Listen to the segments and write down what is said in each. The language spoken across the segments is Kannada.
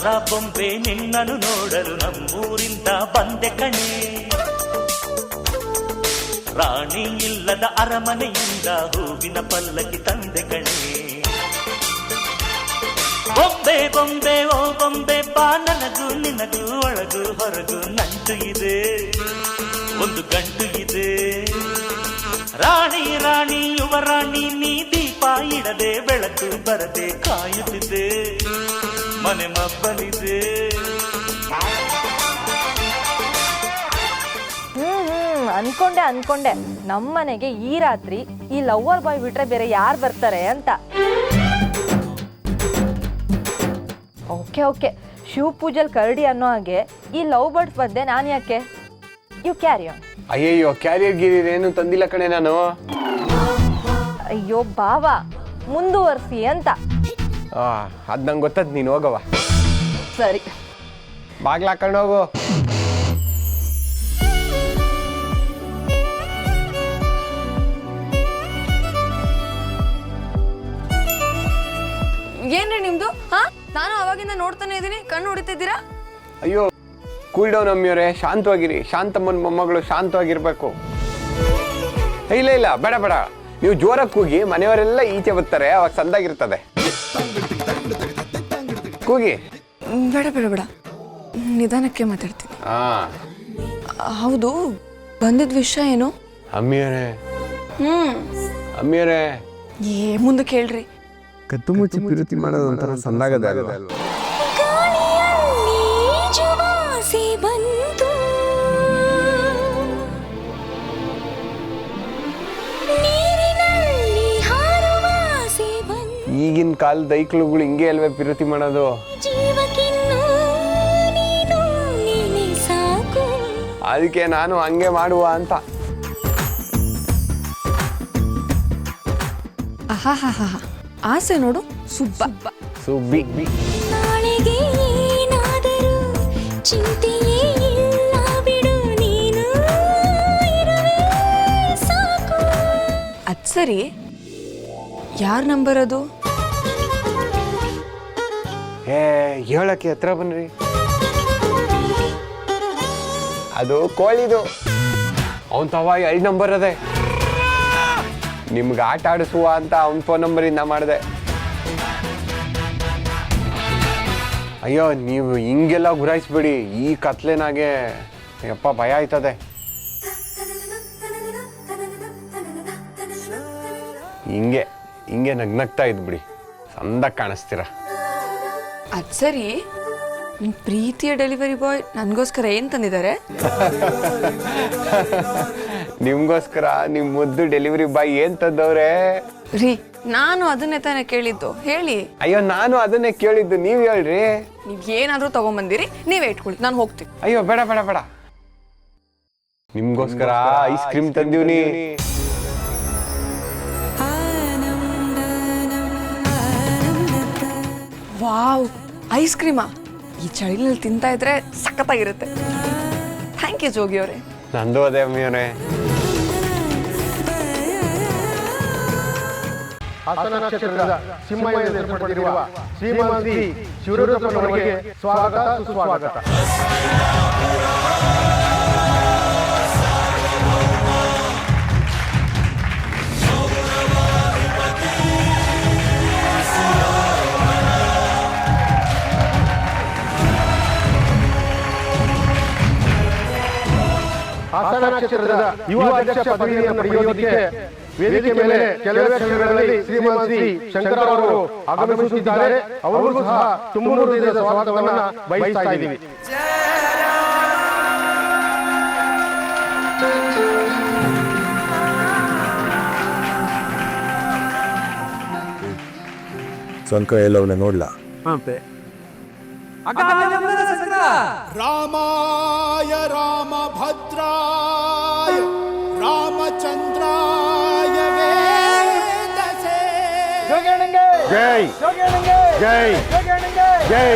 ತಾರ ಬೊಂಬೆ ನಿನ್ನನು ನೋಡಲು ನಮ್ಮೂರಿಂದ ಬಂದೆ ಕಣೆ. ರಾಣಿ ಇಲ್ಲದ ಅರಮನೆಯಿಂದ ಹೂವಿನ ಪಲ್ಲಕ್ಕಿ ತಂದೆ ಕಣೆ. ಬೊಂಬೆ ಬೊಂಬೆ ಓ ಬೊಂಬೆ ಬಾ, ನನಗೂ ನಿನಗೂ ಒಳಗೂ ಹೊರಗೂ ನಂಟು ಇದೆ, ಒಂದು ಗಂಟು ಇದೆ. ರಾಣಿ ರಾಣಿ ಯುವರಾಣಿ ನೀ ದೀಪ ಇಡದೆ ಬೆಳಕು ಬರದೆ ಕಾಯುತ್ತಿದೆ, ಮನೆ ಮಬ್ಬಲಿದೆ. ಅನ್ಕೊಂಡೆ ನಮ್ಮನೆಗೆ ಈ ರಾತ್ರಿ ಈ ಲವ್ವರ್ ಬಾಯ್ ಬಿಟ್ರೆ ಬೇರೆ ಯಾರು ಬರ್ತಾರೆ ಅಂತ. ಓಕೆ ಶಿವ ಪೂಜಲ್ ಕರಡಿ ಅನ್ನೋ ಹಾಗೆ ಈ ಲವ್ ಬರ್ಡ್ಸ್ ಬಂದೆ ನಾನು ಯಾಕೆ. You carry on. ಅಯ್ಯಯ್ಯೋ, ಕ್ಯಾರಿಯರ್ ಗಿರಿಯರ್ ಏನು ತಂದಿಲ್ಲ ಕಣೆ ನಾನು. ಅಯ್ಯೋ ಬಾವಾ, ಮುಂದುವರ್ಸಿ ಅಂತ. ಅದ್ ನಂಗೆ ಗೊತ್ತದ್, ನೀನು ಹೋಗವ. ಸರಿ, ಬಾಗ್ಲ ಹಾಕೊಂಡು ಹೋಗು. ಏನ್ರಿ ನಿಮ್ದು? ನಾನು ಅವಾಗಿಂದ ನೋಡ್ತಾನೆ ಇದೀನಿ, ಕಣ್ಣು ಹೊಡಿತಿದ್ದೀರಾ? ಅಯ್ಯೋ ಕೂಲ್ ಡೌನ್ ಅಮ್ಮಿಯವರೇ, ಶಾಂತವಾಗಿರಿ. ಶಾಂತಮ್ಮನ ಮೊಮ್ಮಗಳು ಶಾಂತವಾಗಿರ್ಬೇಕು. ಇಲ್ಲ ಬೇಡ ನೀವು ಜೋರಾಗಿ ಕೂಗಿ, ಮನೆಯವರೆಲ್ಲ ಈಚೆ ಬರ್ತಾರೆ, ಅವಾಗ ಸಂದಾಗಿರ್ತದೆ. ಕೂಗಿ. ಬೇಡ ನಿಧಾನಕ್ಕೆ ಮಾತಾಡ್ತೀನಿ. ಹೌದು, ಬಂದಿದ್ ವಿಷಯ ಏನು? ಅಮ್ಮಿಯವರೇ ಮುಂದಕ್ಕೆ ಹೇಳ್ರಿ. ಕತ್ತು ಮುಚ್ಚಿ ಪಿರುತಿ ಮಾಡೋದು ಒಂಥರ ಸಂದಾಗದ ಅಲ್ವಾ? ಈಗಿನ ಕಾಲದ ಐಕ್ಳುಗಳು ಹಿಂಗೆ ಅಲ್ವೇ ಪಿರುತಿ ಮಾಡೋದು? ಅದಕ್ಕೆ ನಾನು ಹಂಗೆ ಮಾಡುವ ಅಂತ. ಆಸೆ ನೋಡು, ಸುಬ್ಬಿ. ಅದ್ ಸರಿ, ಯಾರ್ ನಂಬರ್ ಅದು? ಹೇಳಕ್ಕೆ ಹತ್ರ ಬನ್ರಿ. ಅದು ಕೋಳಿದು, ಅವನ್ ತವ 2 ನಂಬರ್ ಅದೇ. ನಿಮ್ಗೆ ಆಟ ಆಡಿಸುವ ಅಂತ ಅವನ ಫೋನ್ ನಂಬರಿಂದ ಮಾಡಿದೆ. ಅಯ್ಯೋ, ನೀವು ಹಿಂಗೆಲ್ಲ ಗುರಾಯಿಸ್ಬೇಡಿ, ಈ ಕತ್ಲೆನಾಗೆ ಯಪ್ಪ ಭಯ ಆಯ್ತದೆ. ಹಿಂಗೆ ನಗ್ನಗ್ತಾ ಇದ್ಬಿಡಿ, ಸಂದಾಗ ಕಾಣಿಸ್ತೀರ. ಅದ್ ಸರಿ, ನಿಮ್ ಪ್ರೀತಿಯ ಡೆಲಿವರಿ ಬಾಯ್ ನನ್ಗೋಸ್ಕರ ಏನ್ ತಂದಿದ್ದಾರೆ? ನಿಮ್ಗೋಸ್ಕರ ನಿಮ್ ಮುದ್ದು ಡೆಲಿವರಿ ಬಾಯ್ ಏನ್ ತಂದವ್ರೆ? ರೀ, ನಾನು ಅದನ್ನೇ ತಾನೇ ಕೇಳಿದ್ದು, ಹೇಳಿ. ಅಯ್ಯೋ, ನಾನು ಅದನ್ನೇ ಕೇಳಿದ್ದು, ನೀವ್ ಹೇಳ್ರಿ. ನೀವ್ ಏನಾದ್ರೂ ತಗೊಂಬಂದಿರಿ, ನೀವೇ ಇಟ್ಕೊಳ್ಳಿ, ನಾನು ಹೋಗ್ತೀನಿ. ಅಯ್ಯೋ ಬೇಡ, ನಿಮ್ಗೋಸ್ಕರ ಐಸ್ ಕ್ರೀಮ್ ತಂದೀವ್ನಿ. ವಾವ್, ಐಸ್ ಕ್ರೀಮಾ? ಈ ಚಳಿನಲ್ಲಿ ತಿಂತಾ ಇದ್ರೆ ಸಖತ್ತಾಗಿರುತ್ತೆ. ಥ್ಯಾಂಕ್ ಯು ಜೋಗಿ ಅವರೇ. ನಂದು ಅದೇ ಅಮ್ಮಿಯವರೇ. ಹಾಸನ ಕ್ಷೇತ್ರದ ಸಿಂಹ ಎಂದು ಹೆಸರುಪಡೆದಿರುವ ಶ್ರೀಮಾನ್ ಶ್ರೀ ಶಿವರುದ್ರಪ್ಪನವರಿಗೆ ಸ್ವಾಗತ ಸುಸ್ವಾಗತ. ಹಾಸನ ಕ್ಷೇತ್ರದ ಯುವ ಅಧ್ಯಕ್ಷ ಪದವಿಯನ್ನು ಪಡೆಯುವುದಕ್ಕೆ ವೇದಿಕೆ ಮೇಲೆ ಕೆಲವೇ ಕ್ಷಣಗಳಲ್ಲಿ ಶ್ರೀಮಾನ್ ಶ್ರೀ ಶಂಕರ ಅವರು ಆಗಮಿಸುತ್ತಿದ್ದಾರೆ. ಅವರಿಗೂ ಸಹ ತುಂಬು ಹೃದಯದ ಸ್ವಾಗತವನ್ನ ಬಯಸ್ತಾ ಇದ್ದೀವಿ. ಸಂಕ ಎಲ್ಲವನ್ನ ನೋಡ್ಲಾ? ರಾಮಾಯ ರಾಮಭದ್ರಾಯ ರಾಮಚಂದ್ರಾಯ ವೇದಸೇ. ಜೈ ಜೈ ಜೈ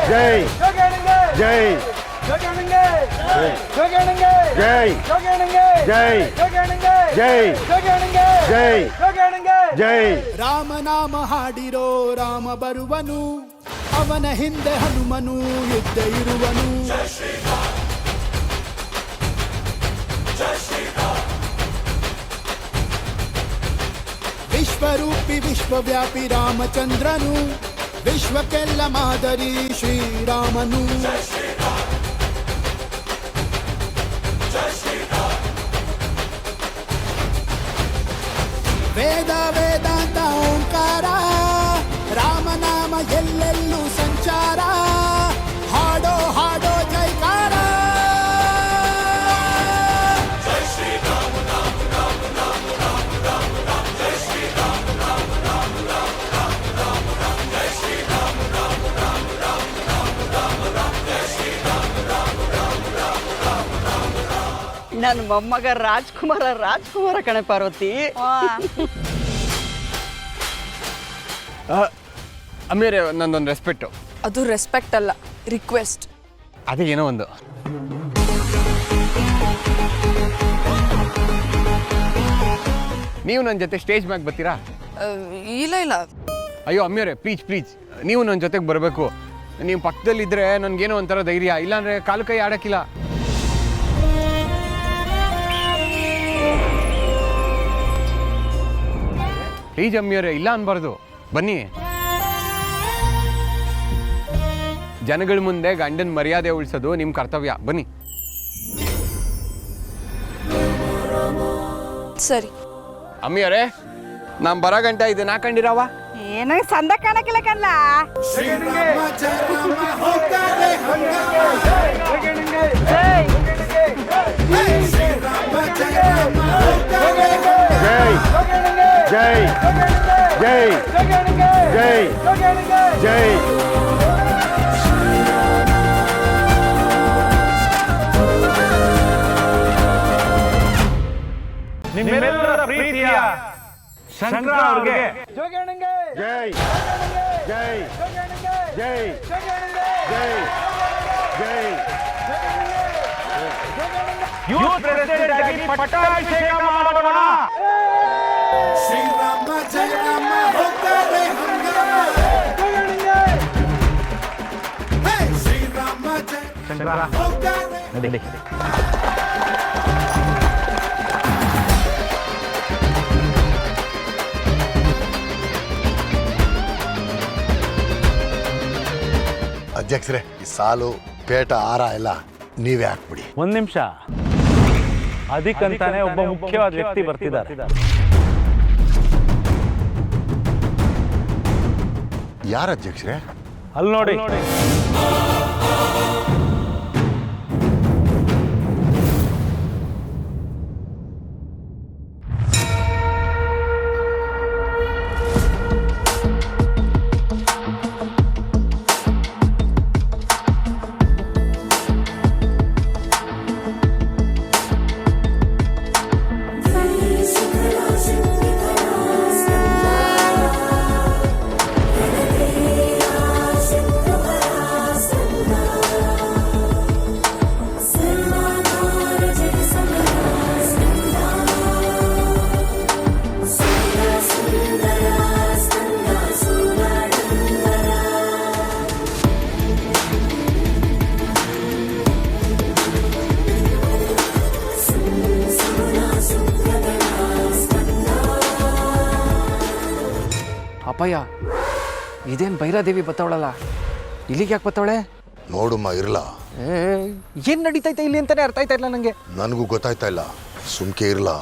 ಜೈ ಜೈ ಜೈ ಜೈ ಜೈ ಜೈ. ರಾಮನಾಮ ಹಾಡಿರೋ ರಾಮ ಬರುವನು, ಅವನ ಹಿಂದೆ ಹನುಮನು ಇದ್ದ ಇರುವನು. ವಿಶ್ವರೂಪಿ ವಿಶ್ವವ್ಯಾಪಿ ರಾಮಚಂದ್ರನು, ವಿಶ್ವಕ್ಕೆಲ್ಲ ಮಾದರಿ ಶ್ರೀರಾಮನು. ವೇದ ವೇದಾಂತ ಓಂಕಾರ, ರಾಮನಾಮ ಎಲ್ಲೆಲ್ಲೂ ಸಂಚಾರ. ಹಾಡೋ ಹಾಡೋ ಜೈಕಾರ. ನನ್ನ ಮೊಮ್ಮಗ ರಾಜ್ಕುಮಾರ ಕಣೆ ಪಾರ್ವತಿ. ಅಮೀರೇ, ನಂದೊಂದು ರೆಸ್ಪೆಕ್ಟು. ಅದು ರೆಸ್ಪೆಕ್ಟ್ ಅಲ್ಲ, ರಿಕ್ವೆಸ್ಟ್. ಅದೇ ಏನೋ ಒಂದು. ನೀವು ನನ್ನ ಜೊತೆ ಸ್ಟೇಜ್ ಮ್ಯಾಗೆ ಬರ್ತೀರಾ? ಇಲ್ಲ. ಅಯ್ಯೋ ಅಮ್ಮಿಯವರೇ, ಪ್ಲೀಸ್ ನೀವು ನನ್ನ ಜೊತೆಗೆ ಬರಬೇಕು. ನೀವು ಪಕ್ಕದಲ್ಲಿದ್ದರೆ ನನಗೇನೋ ಒಂಥರ ಧೈರ್ಯ, ಇಲ್ಲಾಂದರೆ ಕಾಲು ಕೈ ಆಡೋಕ್ಕಿಲ್ಲ. ಪ್ಲೀಸ್ ಅಮ್ಮಿಯವರೇ, ಇಲ್ಲ ಅನ್ಬಾರ್ದು, ಬನ್ನಿ. ಜನಗಳ ಮುಂದೆ ಗಂಡನ ಮರ್ಯಾದೆ ಉಳಿಸೋದು ನಿಮ್ಮ ಕರ್ತವ್ಯ, ಬನ್ನಿ. ಸರಿ ಅಮ್ಮಿಯವರೇ, ನಾನು ಬರೋ ಗಂಟೆ ಇದನ್ನ ಹಾಕೊಂಡಿರವ. ಏನೋ ಸಂದ ಕಾಣಕ್ಕಿಲ್ಲ ಕಲ್ಲ. ಶ್ರೀರಾಮ ಜಯ ರಾಮ ಹೋಗ್ತಾರೆ ಹಂಗಾಮ. ಶ್ರೀರಾಮ ಜಯ ರಾಮ ಹೋಗ್ತಾರೆ ಹಂಗಾಮ. ಜೈ ಜೈ ಜೈ ಜೈ. ನಿಮ್ಮೆಲ್ಲರ ಪ್ರೀತಿಯ ಶಂಕರ ಅವ್ರಿಗೆ ಜೈ ಜೈ ಜೈ ಜೈ ಜೈ. ಯೂತ್ ಪ್ರೆಸಿಡೆಂಟ್ ಆಗಿ ಪಟ್ಟಾಭಿಷೇಕ ಮಾಡೋಣ. ಶ್ರೀರಾಮ ಜಯ ರಾಮ ಹೋಗ್ತಾರೆ ಹಂಗಾಮ. ಶ್ರೀರಾಮ ಜಯ ಶಂಕರ ಹೋಗ್ತಾರೆ. ನಡಿ. ಅಧ್ಯಕ್ಷರೇ, ಈ ಸಾಲು ಪೇಟ ಹಾರ ಎಲ್ಲ ನೀವೇ ಹಾಕ್ಬಿಡಿ. ಒಂದ್ ನಿಮಿಷ, ಅದಕ್ಕಂತಾನೆ ಒಬ್ಬ ಮುಖ್ಯವಾದ ವ್ಯಕ್ತಿ ಬರ್ತಿದ್ದಾರೆ. ಯಾರ ಅಧ್ಯಕ್ಷರೇ? ಅಲ್ಲಿ ನೋಡಿ. ಅಪ್ಪಯ್ಯ, ಇದೇನು ಭೈರಾದೇವಿ ಬತ್ತವಳಲ್ಲ, ಇಲ್ಲಿಗೆ ಯಾಕೆ ಬತ್ತವಳೆ? ನೋಡುಮ್ಮ, ಇರಲ್ಲ. ಏನು ನಡೀತೈತೆ ಇಲ್ಲಿ ಅಂತಾನೆ ಅರ್ಥ ಆಯ್ತಾ ಇಲ್ಲ ನನಗೆ. ನನಗೂ ಗೊತ್ತಾಯ್ತಾ ಇಲ್ಲ, ಸುಮ್ಕೆ ಇರಲ್ಲ.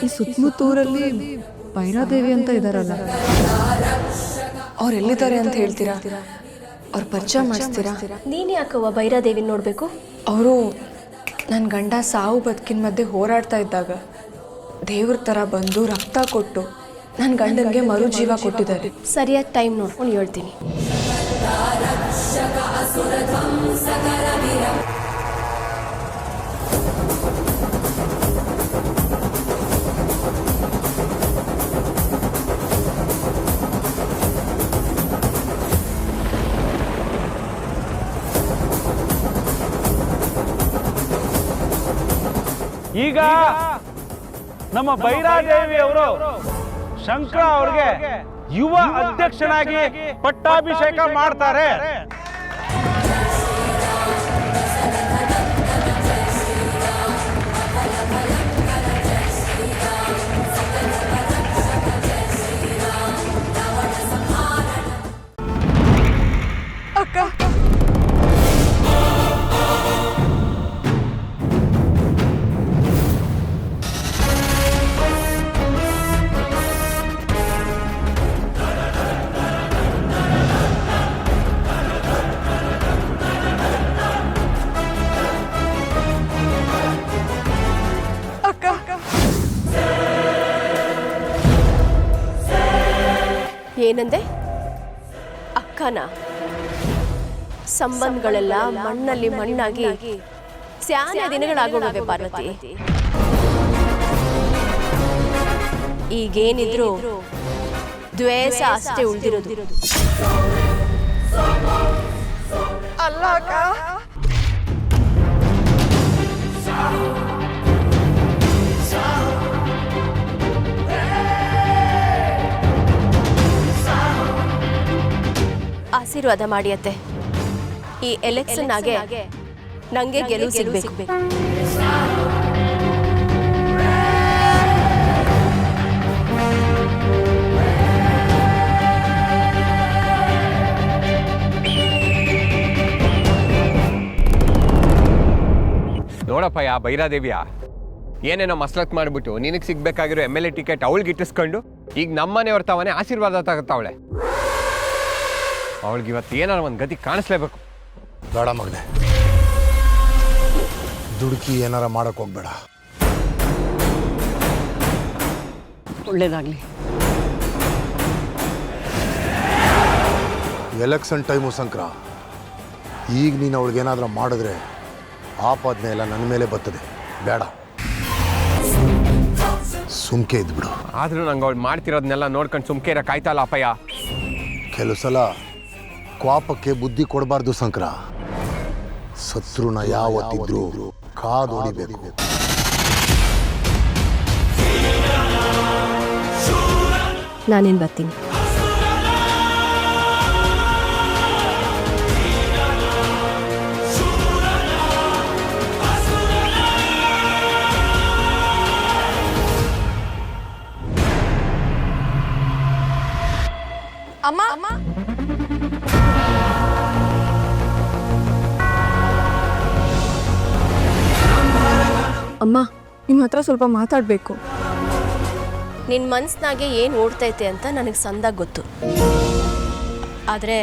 ಈ ಸುತ್ತಮುತ್ತೂರಲ್ಲಿ ಭೈರಾದೇವಿ ಅಂತ ಇದಾರಲ್ಲ, ಅವ್ರು ಎಲ್ಲಿದ್ದಾರೆ ಅಂತ ಹೇಳ್ತೀರಾ? ಅವ್ರ ಪರಿಚಯ ಮಾಡಿಸ್ತೀರಾ? ನೀನು ಯಾಕವ್ವ ಭೈರಾದೇವಿ ನೋಡಬೇಕು? ಅವರು ನನ್ನ ಗಂಡ ಸಾವು ಬದುಕಿನ ಮಧ್ಯೆ ಹೋರಾಡ್ತಾ ಇದ್ದಾಗ ದೇವ್ರ ಥರ ಬಂದು ರಕ್ತ ಕೊಟ್ಟು ನನ್ನ ಗಂಡನಿಗೆ ಮರು ಜೀವ ಕೊಟ್ಟಿದ್ದಾರೆ. ಸರಿಯಾದ ಟೈಮ್ ನೋಡ್ಕೊಂಡು ಹೇಳ್ತೀನಿ. ಈಗ ನಮ್ಮ ಬೈರಾದೇವಿ ಅವರು ಶಂಕರ ಅವ್ರಿಗೆ ಯುವ ಅಧ್ಯಕ್ಷನಾಗಿ ಪಟ್ಟಾಭಿಷೇಕ ಮಾಡ್ತಾರೆ. ಅಕ್ಕ, ಏನಂದೆ? ಅಕ್ಕನ ಸಂಬಂಧಗಳೆಲ್ಲ ಮಣ್ಣಲ್ಲಿ ಮಣ್ಣಾಗಿ ಸ್ಯಾನೆ ದಿನಗಳಾಗೋಗವೆ ಪಾರ್ವತಿ. ಈಗೇನಿದ್ರು ದ್ವೇಷ ಅಷ್ಟೇ ಉಳಿದಿರೋದು. ಅಲ್ಲ ಅಕ್ಕ, ಆಶೀರ್ವಾದ ಮಾಡಿ ಅತ್ತೆ. ಈ ಎಲೆಕ್ಷನ್ ಆಗೆ ನಂಗೆ ಗೆಲುವು ಸಿಗ್ಬೇಕು. ನೋಡಪ್ಪ ಯಾ ಬೈರಾದೇವಿಯ ಏನೇನೋ ಮಸ್ಲತ್ ಮಾಡಿಬಿಟ್ಟು ನಿನಗೆ ಸಿಗ್ಬೇಕಾಗಿರೋ MLA ಟಿಕೆಟ್ ಅವಳಿಗೆ ಇಟ್ಟಿಸ್ಕೊಂಡು ಈಗ ನಮ್ಮನೆಯವ್ರ ತಾವನೇ ಆಶೀರ್ವಾದ ತಗೋತಾವಳೆ. ಅವಳಿಗೆ ಇವತ್ತು ಏನಾರ ಒಂದು ಗತಿ ಕಾಣಿಸ್ಲೇಬೇಕು. ಬೇಡ ಮಗನೆ, ದುಡುಕಿ ಏನಾರ ಮಾಡಕ್ ಹೋಗ್ಬೇಡ. ಒಳ್ಳೇದಾಗ್ಲಿ. ಎಲೆಕ್ಷನ್ ಟೈಮು ಶಂಕರ, ಈಗ ನೀನು ಅವಳಿಗೇನಾದ್ರೂ ಮಾಡಿದ್ರೆ ಆಪಾದನೆ ಎಲ್ಲ ನನ್ನ ಮೇಲೆ ಬರ್ತದೆ. ಬೇಡ, ಸುಮ್ಕೆ ಇದ್ಬಿಡು. ಆದರೂ ನಂಗೆ ಅವಳು ಮಾಡ್ತಿರೋದನ್ನೆಲ್ಲ ನೋಡ್ಕೊಂಡು ಸುಮ್ಕೆ ಇರೋ ಕಾಯ್ತಲ್ಲ ಅಪ್ಪಯ್ಯ. ಕೆಲವು ಸಲ ಕ್ವಾಪಕ್ಕೆ ಬುದ್ಧಿ ಕೊಡಬಾರ್ದು ಶಂಕರ. ಶತ್ರುನ ಯಾವತ್ತಿದ್ರೂ ಕಾದೊಡಿಬೇಕು. ನಾನೇನು ಬರ್ತೀನಿ. ಅಮ್ಮ, ಅಮ್ಮ, ನಿಮ್ಮ ಹತ್ರ ಸ್ವಲ್ಪ ಮಾತಾಡಬೇಕು. ನಿನ್ನ ಮನ್ಸ್ನಾಗೆ ಏನು ಓಡ್ತೈತೆ ಅಂತ ನನಗೆ ಸಂದಾಗ ಗೊತ್ತು. ಆದರೆ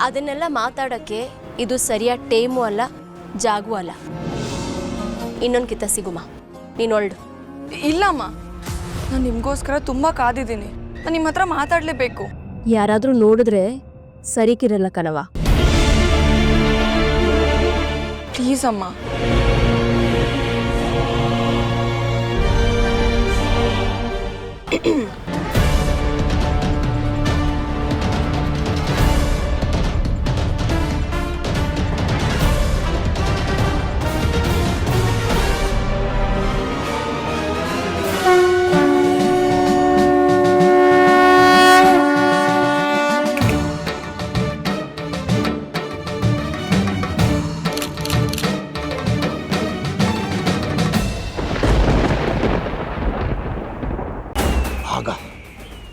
ಅದನ್ನೆಲ್ಲ ಮಾತಾಡೋಕ್ಕೆ ಇದು ಸರಿಯಾದ ಟೈಮು ಅಲ್ಲ, ಜಾಗೂ ಅಲ್ಲ. ಇನ್ನೊಂದು ಕಿತ್ತ ಸಿಗುಮ, ನೀನು ಹೊರಡು. ಇಲ್ಲಮ್ಮ, ನಾನು ನಿಮಗೋಸ್ಕರ ತುಂಬ ಕಾದಿದ್ದೀನಿ. ನಾನು ನಿಮ್ಮ ಹತ್ರ ಮಾತಾಡಲೇಬೇಕು. ಯಾರಾದರೂ ನೋಡಿದ್ರೆ ಸರಿಕಿರಲ್ಲ ಕಣವ. ಪ್ಲೀಸ್ ಅಮ್ಮ.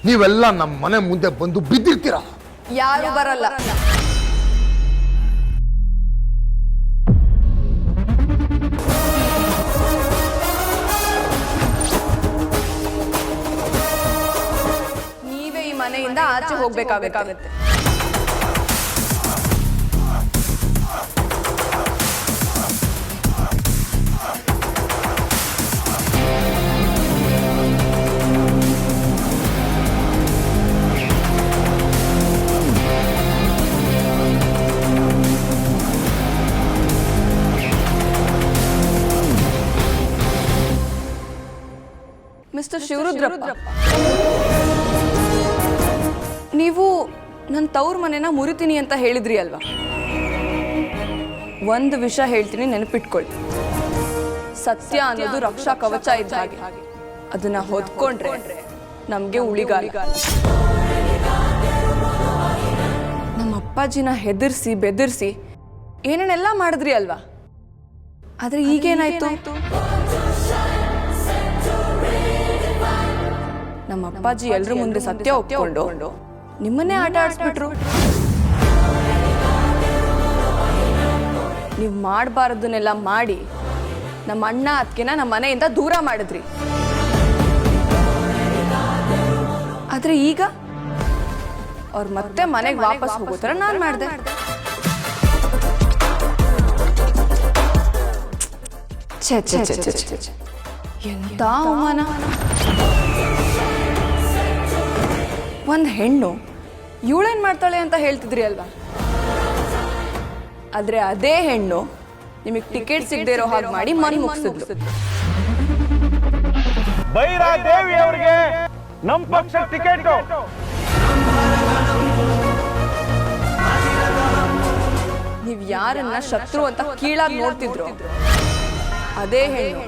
ನೀವೆಲ್ಲ ನಮ್ಮ ಮನೆ ಮುಂದೆ ಬಂದು ಬಿದ್ದಿರ್ತೀರ. ಯಾರು ಬರಲ್ಲ. ನೀವೇ ಈ ಮನೆಯಿಂದ ಆಚೆ ಹೋಗ್ಬೇಕಾಗುತ್ತೆ. ಮಿಸ್ಟರ್ ಶಿವರುದ್ರಪ್ಪ, ನೀವು ನನ್ನ ತವ್ರ ಮನೆನ ಮುರಿತೀನಿ ಅಂತ ಹೇಳಿದ್ರಿ ಅಲ್ವಾ? ಒಂದು ವಿಷಯ ಹೇಳ್ತೀನಿ, ನೆನಪಿಟ್ಕೊಳ್ಳಿ. ಸತ್ಯ ಅನ್ನೋದು ರಕ್ಷಾ ಕವಚ ಇದ್ದ ಹಾಗೆ. ಅದನ್ನ ಹೊದ್ಕೊಂಡ್ರೆ ನಮಗೆ ಉಳಿಗಾಲ. ನಮ್ಮ ಅಪ್ಪಾಜಿನ ಹೆದರ್ಸಿ ಬೆದರ್ಸಿ ಏನೇನೆಲ್ಲ ಮಾಡಿದ್ರಿ ಅಲ್ವಾ? ಆದ್ರೆ ಈಗೇನಾಯ್ತು? ನಮ್ಮ ಅಪ್ಪಾಜಿ ಎಲ್ರ ಮುಂದೆ ಸತ್ಯ ಒಪ್ಕೊಂಡು ನಿಮ್ಮನ್ನೇ ಆಟ ಆಡಿಸ್ಬಿಟ್ರು. ನೀವು ಮಾಡಬಾರದನ್ನೆಲ್ಲ ಮಾಡಿ ನಮ್ಮ ಅಣ್ಣ ಅತ್ತಿಗೆನ ನಮ್ಮ ಮನೆಯಿಂದ ದೂರ ಮಾಡಿದ್ರಿ. ಆದ್ರೆ ಈಗ ಅವ್ರು ಮತ್ತೆ ಮನೆಗೆ ವಾಪಸ್ ಹೋಗೋ ಥರ ನಾನು ಮಾಡಿದೆ. ಛೇ ಛೇ ಛೇ ಛೇ ಛೇ, ಎಂಥ ಅವಮಾನ! ಒಂದು ಹೆಣ್ಣು ಇವಳೇನು ಮಾಡ್ತಾಳೆ ಅಂತ ಹೇಳ್ತಿದ್ರಿ ಅಲ್ವಾ? ಆದರೆ ಅದೇ ಹೆಣ್ಣು ನಿಮಗೆ ಟಿಕೆಟ್ ಸಿಗದೆ ಇರೋ ಹಾಗೆ ಮಾಡಿ ಮನೆ ಮುಗಿಸಿದ್ಲು. ಭೈರಾದೇವಿ ಅವರಿಗೆ ನಮ್ಮ ಪಕ್ಷ ಟಿಕೆಟ್. ನೀವು ಯಾರನ್ನ ಶತ್ರು ಅಂತ ಕೀಳಾಗಿ ನೋಡ್ತಿದ್ರು, ಅದೇ ಹೆಣ್ಣು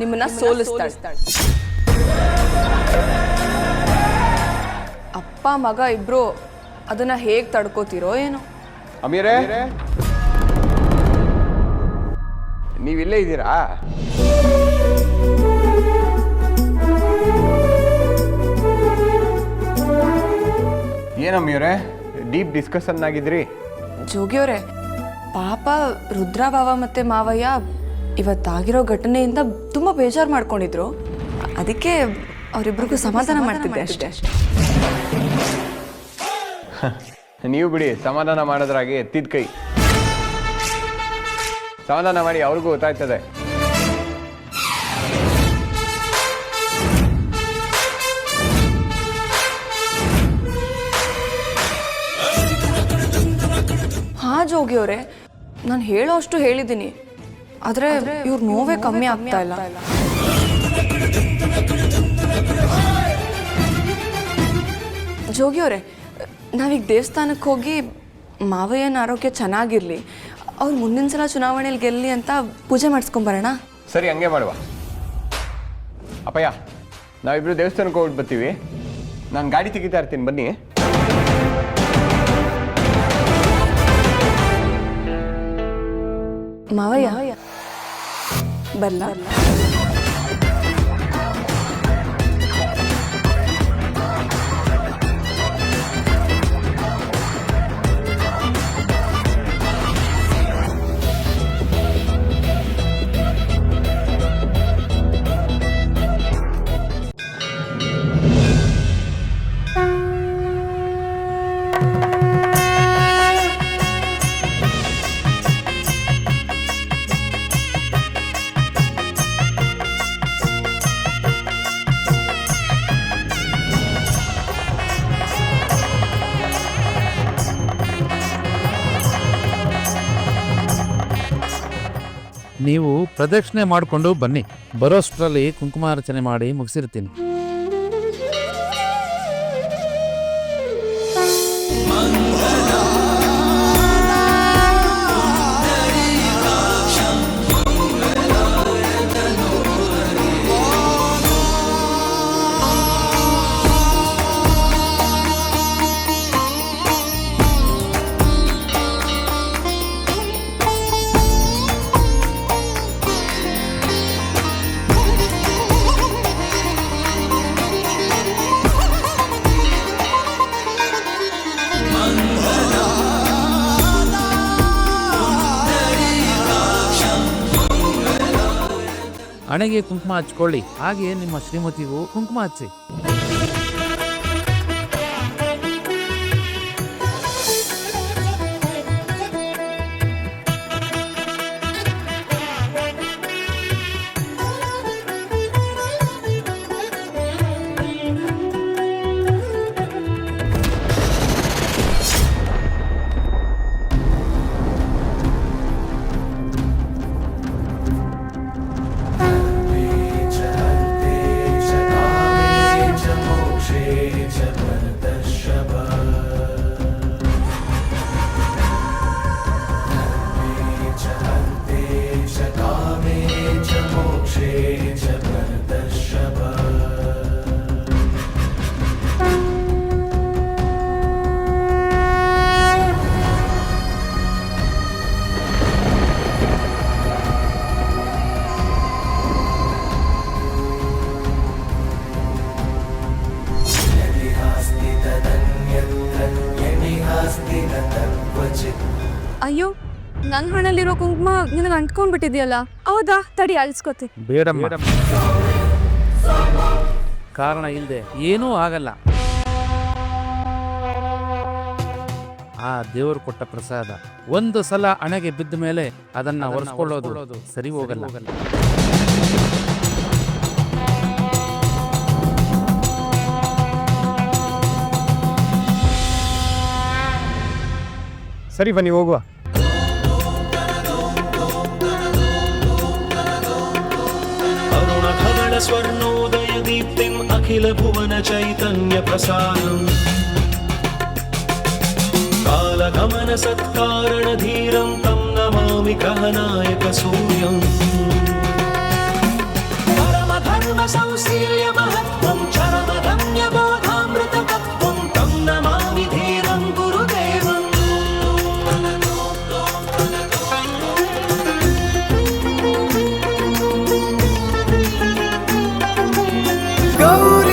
ನಿಮ್ಮನ್ನ ಸೋಲಿಸ್ತಾಳೆ. ಅಪ್ಪ ಮಗ ಇಬ್ರು ಅದನ್ನ ಹೇಗೆ ತಡ್ಕೋತಿರೋ ಏನೋ. ಅಮೀರೇ, ನೀವಿಲ್ಲೇ ಇದ್ದೀರಾ? ಏನಮ್ಮೀರೇ ಡೀಪ್ ಡಿಸ್ಕಷನ್ ಆಗಿದ್ರಿ? ಜೋಗಿಯವರೇ, ಪಾಪ ರುದ್ರಭಾವ ಮತ್ತೆ ಮಾವಯ್ಯ ಇವತ್ತಾಗಿರೋ ಘಟನೆಯಿಂದ ತುಂಬ ಬೇಜಾರು ಮಾಡ್ಕೊಂಡಿದ್ರು. ಅದಕ್ಕೆ ಅವರಿಬ್ರಿಗೂ ಸಮಾಧಾನ ಮಾಡ್ತಿದ್ದೆ ಅಷ್ಟೇ. ನೀವು ಬಿಡಿ, ಸಮಾಧಾನ ಮಾಡೋದ್ರಾಗೆ ಎತ್ತಿದ ಕೈ. ಸಮಾಧಾನ ಮಾಡಿ, ಅವ್ರಿಗೂ ಗೊತ್ತಾಯ್ತದೆ. ಹಾ ಜೋಗಿಯವರೇ, ನಾನು ಹೇಳೋ ಅಷ್ಟು ಹೇಳಿದ್ದೀನಿ, ಆದರೆ ಇವ್ರ ನೋವೇ ಕಮ್ಮಿ ಆಗ್ತಾ ಇಲ್ಲ. ಜೋಗಿಯವರೇ, ನಾವೀಗ ದೇವಸ್ಥಾನಕ್ಕೆ ಹೋಗಿ ಮಾವಯ್ಯನ ಆರೋಗ್ಯ ಚೆನ್ನಾಗಿರಲಿ, ಅವ್ರು ಮುಂದಿನ ಸಲ ಚುನಾವಣೆಯಲ್ಲಿ ಗೆಲ್ಲಿ ಅಂತ ಪೂಜೆ ಮಾಡಿಸ್ಕೊಂಬರೋಣ. ಸರಿ, ಹಂಗೆ ಮಾಡುವ. ಅಪ್ಪಯ್ಯ, ನಾವಿಬ್ರು ದೇವಸ್ಥಾನಕ್ಕೆ ಹೋಗ್ಬಿಟ್ಟು ಬರ್ತೀವಿ. ನಾನು ಗಾಡಿ ತೆಗಿತಾ ಇರ್ತೀನಿ, ಬನ್ನಿ. ಮಾವಯ್ಯ ಬರಲ್ಲ? ನೀವು ಪ್ರದಕ್ಷಿಣೆ ಮಾಡಿಕೊಂಡು ಬನ್ನಿ. ಬರೋಷ್ಟರಲ್ಲಿ ಕುಂಕುಮಾರ್ಚನೆ ಮಾಡಿ ಮುಗಿಸಿರ್ತೀನಿ. ಹಣೆಗೆ ಕುಂಕುಮ ಹಚ್ಕೊಳ್ಳಿ, ಹಾಗೆ ನಿಮ್ಮ ಶ್ರೀಮತಿಗೂ ಕುಂಕುಮ ಹಚ್ಚಿ. ಅಯ್ಯೋ ನನ್ನ ಹಣಲ್ಲಿರೋ ಕುಂಕುಮ ನಿನಗೆ ಅಂಟ್ಕೊಂಡ್ಬಿಟ್ಟಿದ್ಯಲ್ಲ. ಹೌದಾ, ತಡಿ ಅಳಿಸ್ಕೋತಿ. ಬೇಡಮ್ಮ, ಕಾರಣ ಇಲ್ಲದೆ ಏನೂ ಆಗಲ್ಲ. ಆ ದೇವರು ಕೊಟ್ಟ ಪ್ರಸಾದ ಒಂದು ಸಲ ಹಣೆಗೆ ಬಿದ್ದ ಮೇಲೆ ಅದನ್ನ ಒರೆಸ್ಕೊಳ್ಳೋದು ಸರಿ ಹೋಗಲ್ಲ. ಸರಿ ಬನ್ನಿ ಹೋಗುವ. ಅರುಣಧವಳ ಸ್ವರ್ಣೋದಯ ದೀಪ್ತಿಂ ಅಖಿಲ ಭುವನ ಚೈತನ್ಯ ಪ್ರಸಾರಂ ಕಾಲಗಮನ ಸತ್ಕಾರಣ ಧೀರಂ ತಂ ನಮಾಮಿ ಗ್ರಹನಾಯಕ ಸೂರ್ಯಂ ಪರಮ ಧರ್ಮ ಸಂಶೀಲ್ಯ ಮಹತ್ವಂ ಚರಮ ರಮ್ಯ ಬೋಧಾಮೃತ ತತ್ವಂ ತಂ ನಮಾಮಿ ಧೀರಂ ಗುರುದೇವಂ ಗೌರಿ